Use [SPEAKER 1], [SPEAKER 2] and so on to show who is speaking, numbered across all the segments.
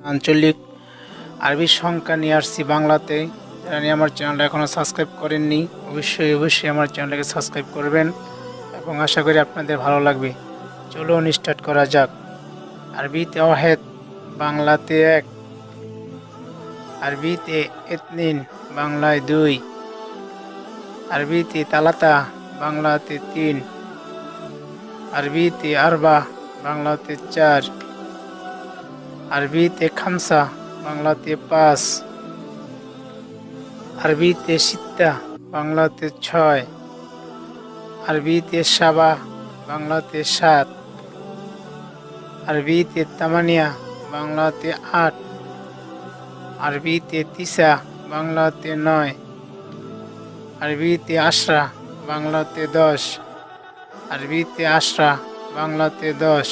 [SPEAKER 1] আঞ্চলিক আরবি সংখ্যা নিয়ে আসছি বাংলাতে। যারা নিয়ে আমার চ্যানেলটা এখনও সাবস্ক্রাইব করেননি অবশ্যই আমার চ্যানেলটাকে সাবস্ক্রাইব করবেন এবং আশা করি আপনাদের ভালো লাগবে। চলুন স্টার্ট করা যাক। আরবিতে ওয়াহেদ, বাংলাতে এক। আরবিতে ইতনিন, বাংলায় দুই। আরবিতে তালাতা, বাংলাতে তিন। আরবিতে আরবা, বাংলাতে চার। আরবিতে খামসা, বাংলাতে পাঁচ। আরবিতে সিত্তা, বাংলাতে ছয়। আরবিতে সাবা, বাংলাতে সাত। আরবিতে তামানিয়া, বাংলাতে আট। আরবিতে তিসা, বাংলাতে নয়। আরবিতে আশরা, বাংলাতে দশ। আরবিতে আশরা, বাংলাতে দশ।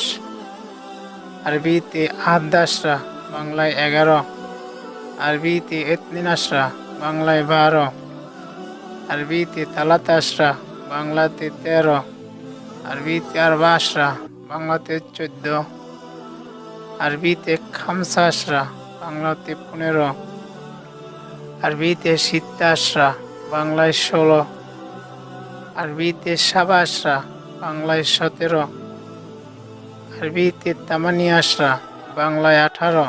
[SPEAKER 1] আরবিতে আদাশরা, বাংলায় 11। আরবিতে ইতনিন আশরা, বাংলায় 12। আরবিতে তালাতা আশরা, বাংলাতে 13। আরবিতে আরবা আশরা, বাংলাতে 14। আরবিতে খামসা আশরা, বাংলাতে 15। আরবিতে সিত্তা আশরা, বাংলায় 16। আরবিতে সাবা আশরা, বাংলায় 17। আরবিতে তামানিয়া আশরা, বাংলায় 18।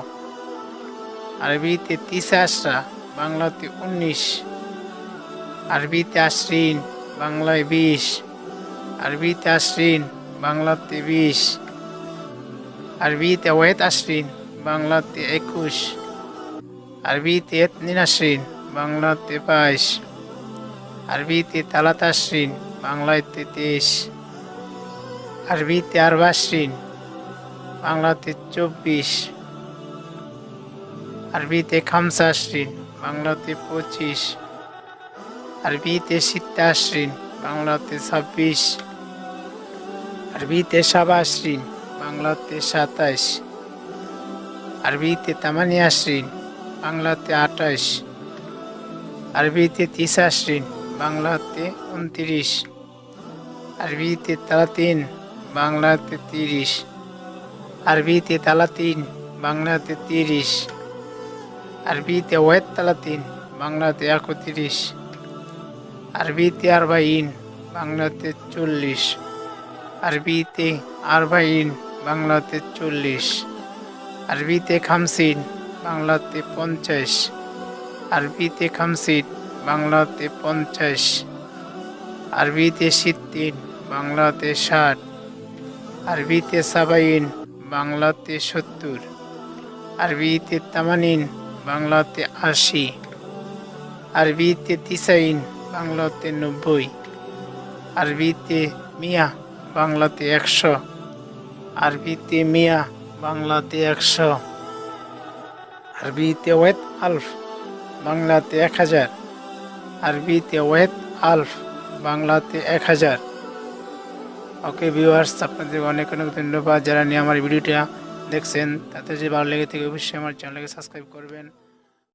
[SPEAKER 1] আরবিতে তিসা আশরা, বাংলাতে 19। আরবিতে আশরিন, বাংলায় 20। আরবিতে আশরিন, বাংলাতে 20। আরবিতে ওয়াহেদ আশরিন, বাংলাতে 21। আরবিতে ইতনিন আশরিন, বাংলাতে 22। আরবিতে তালাতা আশরিন, বাংলায় 23। আরবিতে আরবা আশরিন, বাংলাতে 24। আরবিতে খামসা আশরিন, বাংলাতে 25। আরবিতে সিত্তা আশরিন, বাংলাতে 26। আরবিতে সাবা আশরিন, বাংলাতে 27। আরবিতে তামানিয়া আশরিন, বাংলাতে 28। আরবিতে তিসা আশরিন, বাংলাতে 29। আরবিতে তালাতিন, বাংলাতে 30। আরবিতে তালাতিন, বাংলাতে 30। আরবিতে ওয়াহেদ তালাতিন, বাংলাতে 31। আরবিতে আরবাইন, বাংলাতে 40। আরবিতে আরবাইন, বাংলাতে 40। আরবিতে খামসিন, বাংলাতে 50। আরবিতে খামসিন, বাংলাতে 50। আরবিতে সিত্তিন, বাংলাতে 60। আরবিতে সাবাইন, বাংলাতে 70। আরবিতে তামানিন, বাংলাতে 80। আরবিতে তিসাইন, বাংলাতে 90। আরবিতে মিয়া, বাংলাতে 100। আরবিতে মিয়া, বাংলাতে 100। আরবিতে ওয়াহেদ আলফ, বাংলাতে 1000। আরবিতে ওয়াহেদ আলফ, বাংলাতে 1000। ওকে ভিউয়ার্স, আপনাদের অনেক অনেক ধন্যবাদ যারা নিয়ে আমার ভিডিওটা দেখছেন। তাতে যদি ভালো লেগে থাকে অবশ্যই আমার চ্যানেলকে সাবস্ক্রাইব করবেন।